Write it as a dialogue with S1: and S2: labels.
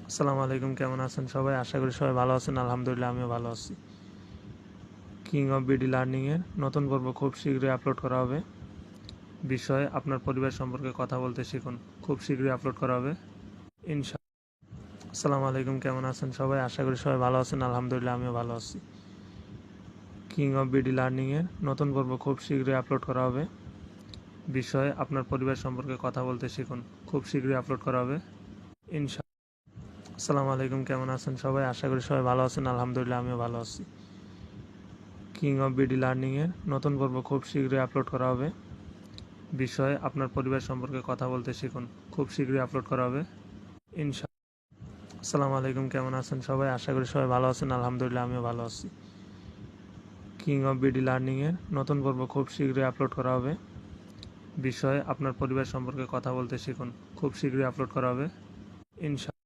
S1: আসসালামু আলাইকুম, কেমন আছেন সবাই? আশা করি সবাই ভালো আছেন। আলহামদুলিল্লাহ আমিও ভালো আছি। কিং অফ বিডি লার্নিংয়ের নতুন পর্ব খুব শীঘ্রই আপলোড করা হবে। বিষয়ে আপনার পরিবার সম্পর্কে কথা বলতে শিখুন। খুব শীঘ্রই আপলোড করা হবে ইনশাআল্লাহ। আসসালামু আলাইকুম, কেমন আছেন সবাই? আশা করি সবাই ভালো আছেন। আলহামদুলিল্লাহ আমিও ভালো আছি। কিং অফ বিডি লার্নিংয়ের নতুন পর্ব খুব শীঘ্রই আপলোড করা হবে। বিষয়ে আপনার পরিবার সম্পর্কে কথা বলতে শিখুন। খুব শীঘ্রই আপলোড করা হবে ইনশাআল্লাহ। আসসালামু আলাইকুম, কেমন আছেন সবাই? আশা করি সবাই ভালো আছেন। আলহামদুলিল্লাহ আমিও ভালো আছি। কিং অফ বিডি লার্নিংয়ের নতুন পর্ব খুব শীঘ্রই আপলোড করা হবে। বিষয়ে আপনার পরিবার সম্পর্কে কথা বলতে শিখুন। খুব শীঘ্রই আপলোড করা হবে ইনশাআল্লাহ। আসসালামু আলাইকুম, কেমন আছেন সবাই? আশা করি সবাই ভালো আছেন। আলহামদুলিল্লাহ আমিও ভালো আছি। কিং অফ বিডি লার্নিংয়ের নতুন পর্ব খুব শীঘ্রই আপলোড করা হবে। বিষয়ে আপনার পরিবার সম্পর্কে কথা বলতে শিখুন। খুব শীঘ্রই আপলোড করা হবে ইনশাআল্লাহ।